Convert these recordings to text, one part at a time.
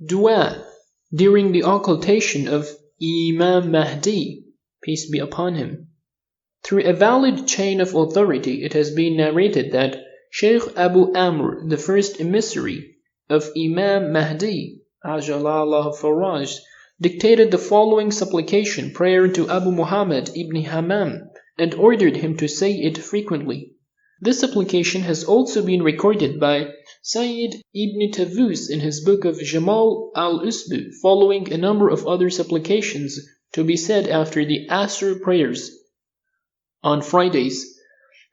Dua during the occultation of Imam Mahdi, peace be upon him. Through a valid chain of authority, it has been narrated that Shaykh Abu Amr, the first emissary of Imam Mahdi, Ajalallah Faraj, dictated the following supplication prayer to Abu Muhammad ibn Hammam and ordered him to say it frequently. This supplication has also been recorded by Sayyid ibn Tawus in his book of Jamal al-Usbu, following a number of other supplications to be said after the Asr prayers on Fridays,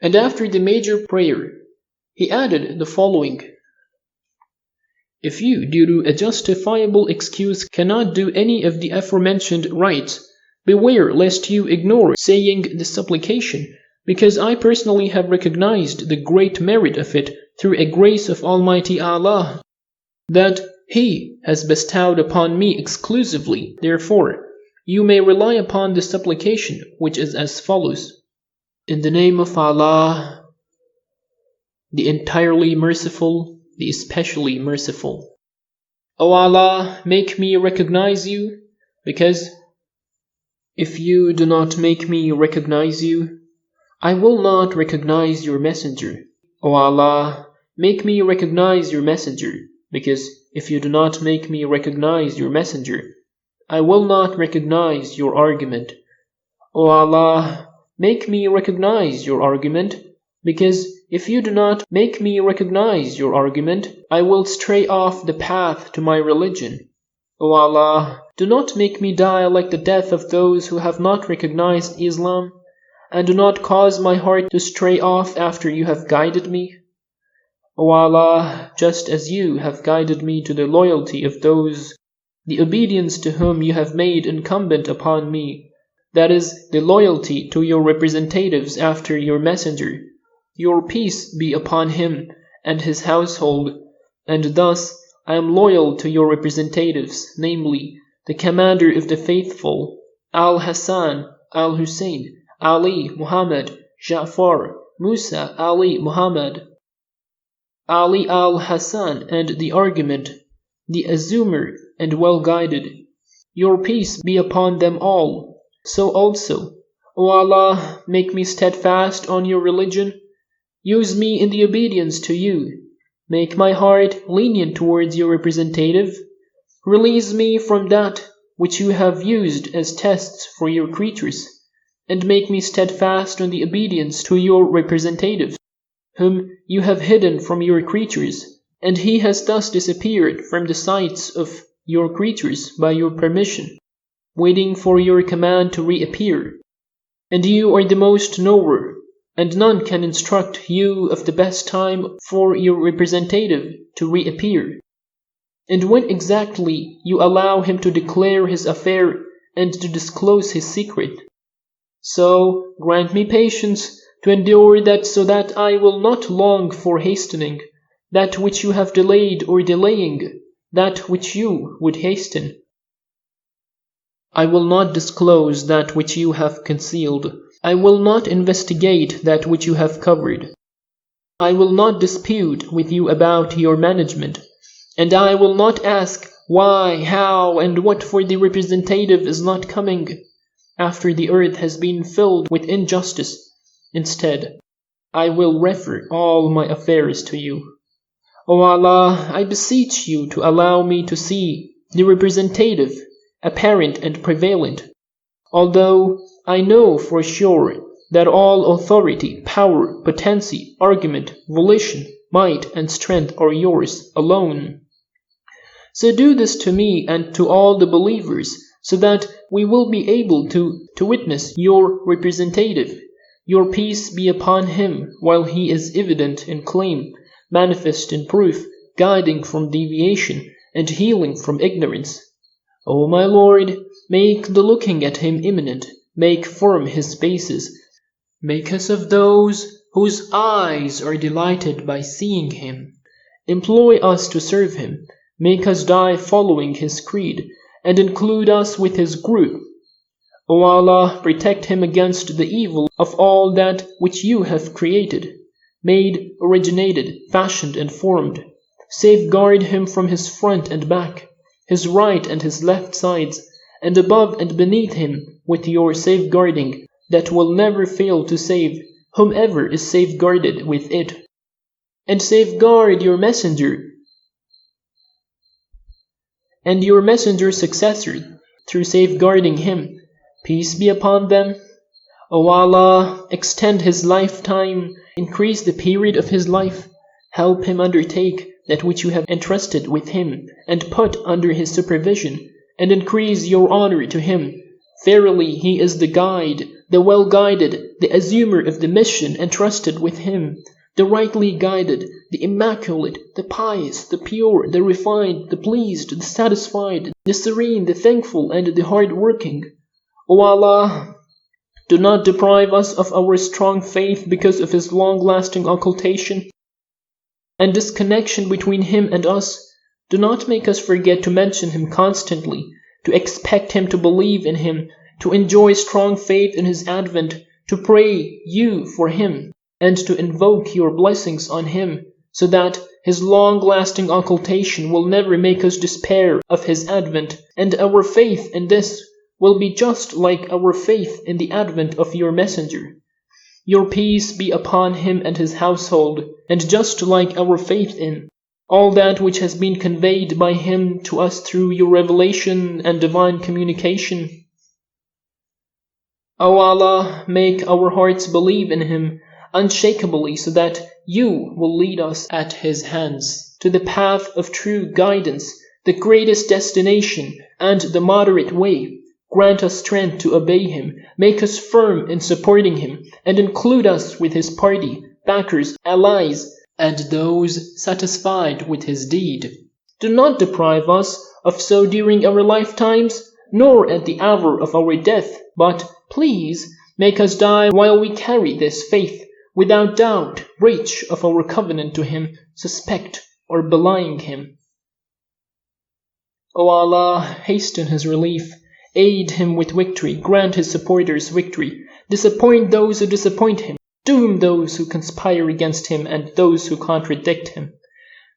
and after the major prayer. He added the following: If you, due to a justifiable excuse, cannot do any of the aforementioned rites, beware lest you ignore saying the supplication, because I personally have recognized the great merit of it through a grace of Almighty Allah, that He has bestowed upon me exclusively. Therefore, you may rely upon the supplication, which is as follows. In the name of Allah, the entirely merciful, the especially merciful. O Allah, make me recognize you, because if you do not make me recognize you, I will not recognize your messenger. O Allah, make me recognize your messenger, because if you do not make me recognize your messenger, I will not recognize your argument. O Allah, make me recognize your argument, because if you do not make me recognize your argument, I will stray off the path to my religion. O Allah, do not make me die like the death of those who have not recognized Islam, and do not cause my heart to stray off after you have guided me. O Allah, just as you have guided me to the loyalty of those, the obedience to whom you have made incumbent upon me, that is, the loyalty to your representatives after your messenger, your peace be upon him and his household, and thus I am loyal to your representatives, namely, the commander of the faithful, Al-Hassan, Al-Hussein, Ali, Muhammad, Ja'far, Musa, Ali, Muhammad, Ali al-Hassan, and the argument, the assumer and well-guided. Your peace be upon them all. So also, O Allah, make me steadfast on your religion. Use me in the obedience to you. Make my heart lenient towards your representative. Release me from that which you have used as tests for your creatures, and make me steadfast on the obedience to your representative, whom you have hidden from your creatures, and he has thus disappeared from the sights of your creatures by your permission, waiting for your command to reappear. And you are the most knower, and none can instruct you of the best time for your representative to reappear, and when exactly you allow him to declare his affair and to disclose his secret. So grant me patience to endure that, so that I will not long for hastening that which you have delayed, or delaying that which you would hasten. I will not disclose that which you have concealed. I will not investigate that which you have covered. I will not dispute with you about your management, and I will not ask why, how, and what, for the representative is not coming after the earth has been filled with injustice. Instead, I will refer all my affairs to you. O Allah, I beseech you to allow me to see the representative apparent and prevalent, although I know for sure that all authority, power, potency, argument, volition, might, and strength are yours alone. So do this to me and to all the believers, so that we will be able to witness your representative. Your peace be upon him, while he is evident in claim, manifest in proof, guiding from deviation, and healing from ignorance. O my Lord, make the looking at him imminent, make firm his bases, make us of those whose eyes are delighted by seeing him. Employ us to serve him, make us die following his creed, and include us with his group. O Allah, protect him against the evil of all that which you have created, made, originated, fashioned, and formed. Safeguard him from his front and back, his right and his left sides, and above and beneath him with your safeguarding that will never fail to save whomever is safeguarded with it. And safeguard your messenger and your messenger's successor through safeguarding him. Peace be upon them. O Allah, extend his lifetime, increase the period of his life, help him undertake that which you have entrusted with him and put under his supervision, and increase your honor to him. Verily, he is the guide, the well-guided, the assumer of the mission entrusted with him, the rightly guided, the immaculate, the pious, the pure, the refined, the pleased, the satisfied, the serene, the thankful, and the hard-working. O Allah, do not deprive us of our strong faith because of his long-lasting occultation and disconnection between him and us. Do not make us forget to mention him constantly, to expect him, to believe in him, to enjoy strong faith in his advent, to pray you for him, and to invoke your blessings on him, so that his long-lasting occultation will never make us despair of his advent, and our faith in this will be just like our faith in the advent of your messenger. Your peace be upon him and his household, and just like our faith in all that which has been conveyed by him to us through your revelation and divine communication. O Allah, make our hearts believe in him unshakably, so that you will lead us at his hands to the path of true guidance, the greatest destination and the moderate way. Grant us strength to obey him, make us firm in supporting him, and include us with his party, backers, allies, and those satisfied with his deed. Do not deprive us of so during our lifetimes, nor at the hour of our death, but please make us die while we carry this faith, without doubt, breach of our covenant to him, suspect or belying him. O Allah, hasten his relief, aid him with victory, grant his supporters victory, disappoint those who disappoint him, doom those who conspire against him and those who contradict him.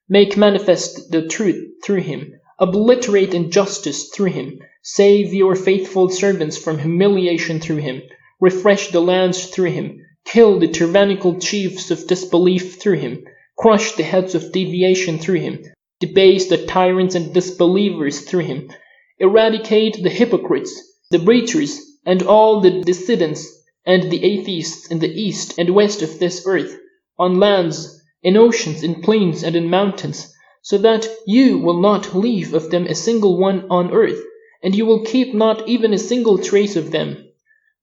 Make manifest the truth through him, obliterate injustice through him, save your faithful servants from humiliation through him, refresh the lands through him, kill the tyrannical chiefs of disbelief through him, crush the heads of deviation through him, debase the tyrants and disbelievers through him, eradicate the hypocrites, the breachers, and all the dissidents and the atheists in the east and west of this earth, on lands, in oceans, in plains, and in mountains, so that you will not leave of them a single one on earth, and you will keep not even a single trace of them.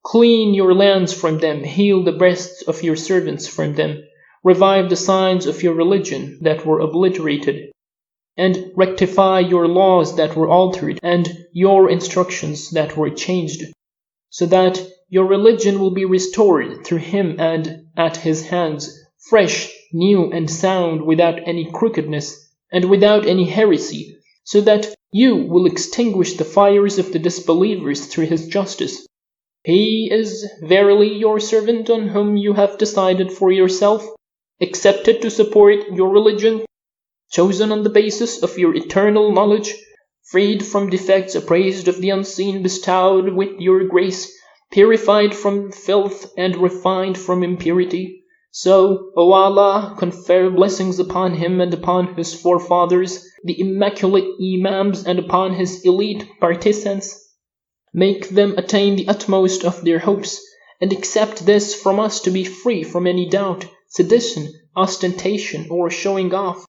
Clean your lands from them, heal the breasts of your servants from them, revive the signs of your religion that were obliterated, and rectify your laws that were altered, and your instructions that were changed, so that your religion will be restored through him and at his hands, fresh, new, and sound, without any crookedness, and without any heresy, so that you will extinguish the fires of the disbelievers through his justice. He is verily your servant on whom you have decided for yourself, accepted to support your religion, chosen on the basis of your eternal knowledge, freed from defects, appraised of the unseen, bestowed with your grace, purified from filth and refined from impurity. So, O Allah, confer blessings upon him and upon his forefathers, the immaculate Imams, and upon his elite partisans. Make them attain the utmost of their hopes, and accept this from us to be free from any doubt, sedition, ostentation, or showing off,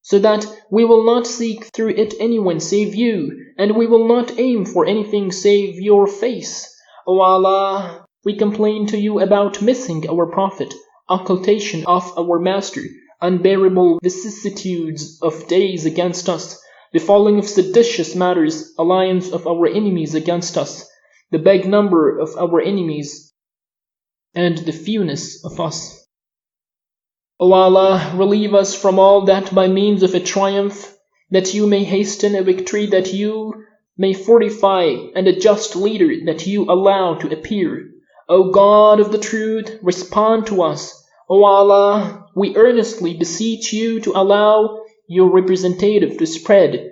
so that we will not seek through it anyone save you, and we will not aim for anything save your face. O Allah, we complain to you about missing our Prophet, occultation of our Master, unbearable vicissitudes of days against us, the falling of seditious matters, alliance of our enemies against us, the big number of our enemies, and the fewness of us. O Allah, relieve us from all that by means of a triumph, that you may hasten a victory, that you may fortify, and a just leader that you allow to appear. O God of the truth, respond to us. O Allah, we earnestly beseech you to allow your representative to spread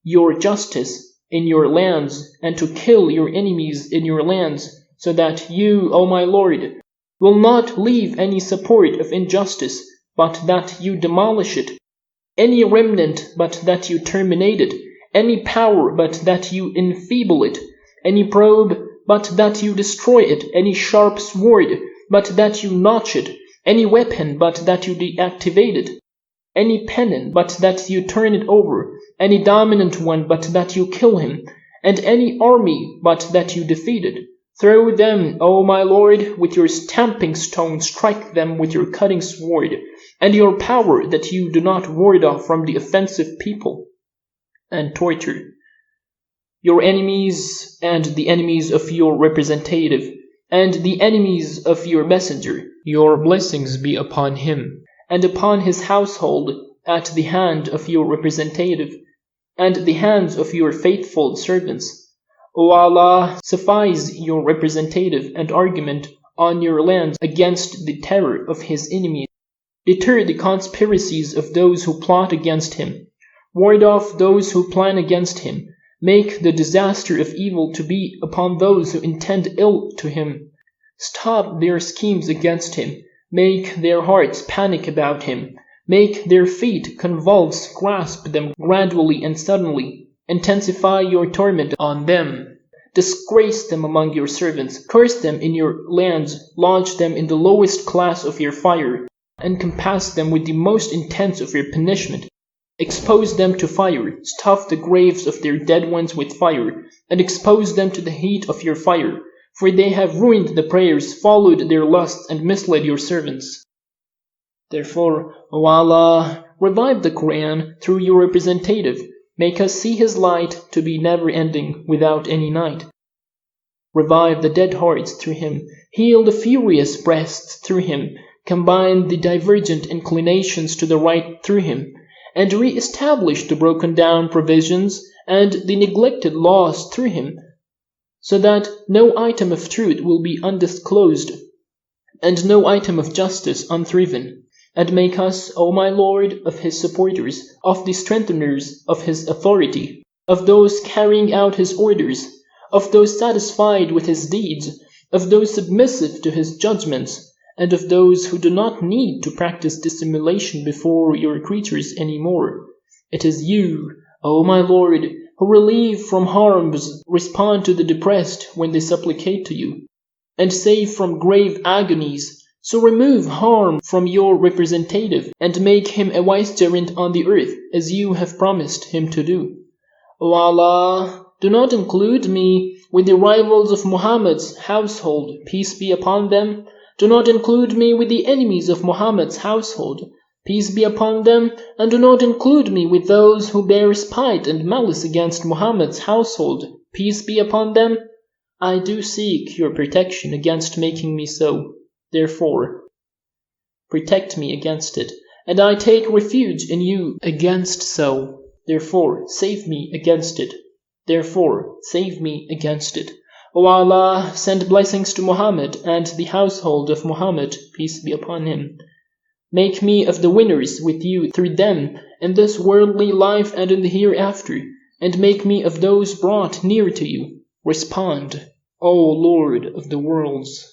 your justice in your lands, and to kill your enemies in your lands, so that you, O my Lord, will not leave any support of injustice, but that you demolish it, any remnant but that you terminate it, any power but that you enfeeble it, any probe but that you destroy it, any sharp sword but that you notch it, any weapon but that you deactivate it, any pennon but that you turn it over, any dominant one but that you kill him, and any army but that you defeat it. Throw them, O my Lord, with your stamping stone, strike them with your cutting sword, and your power that you do not ward off from the offensive people, and torture your enemies and the enemies of your representative, and the enemies of your messenger. Your blessings be upon him, and upon his household at the hand of your representative, and the hands of your faithful servants. O Allah, suffice your representative and argument on your lands against the terror of his enemies. Deter the conspiracies of those who plot against him. Ward off those who plan against him. Make the disaster of evil to be upon those who intend ill to him. Stop their schemes against him. Make their hearts panic about him. Make their feet convulse, grasp them gradually and suddenly. Intensify your torment on them. Disgrace them among your servants. Curse them in your lands. Launch them in the lowest class of your fire. Encompass them with the most intense of your punishment. Expose them to fire. Stuff the graves of their dead ones with fire, and expose them to the heat of your fire. For they have ruined the prayers, followed their lusts, and misled your servants. Therefore, O Allah, revive the Quran through your representative. Make us see his light to be never-ending, without any night. Revive the dead hearts through him. Heal the furious breasts through him. Combine the divergent inclinations to the right through him. And re-establish the broken-down provisions and the neglected laws through him, so that no item of truth will be undisclosed, and no item of justice unthriven. And make us, O my Lord, of his supporters, of the strengtheners of his authority, of those carrying out his orders, of those satisfied with his deeds, of those submissive to his judgments, and of those who do not need to practice dissimulation before your creatures any more. It is you, O my Lord, who relieve from harms, respond to the depressed when they supplicate to you, and save from grave agonies. So remove harm from your representative, and make him a vicegerent on the earth, as you have promised him to do. O Allah, do not include me with the rivals of Muhammad's household, peace be upon them. Do not include me with the enemies of Muhammad's household, peace be upon them, and do not include me with those who bear spite and malice against Muhammad's household, peace be upon them. I do seek your protection against making me so. Therefore, protect me against it, and I take refuge in you against so. Therefore, save me against it. Therefore, save me against it. O Allah, send blessings to Muhammad and the household of Muhammad, peace be upon him. Make me of the winners with you through them in this worldly life and in the hereafter, and make me of those brought near to you. Respond, O Lord of the worlds.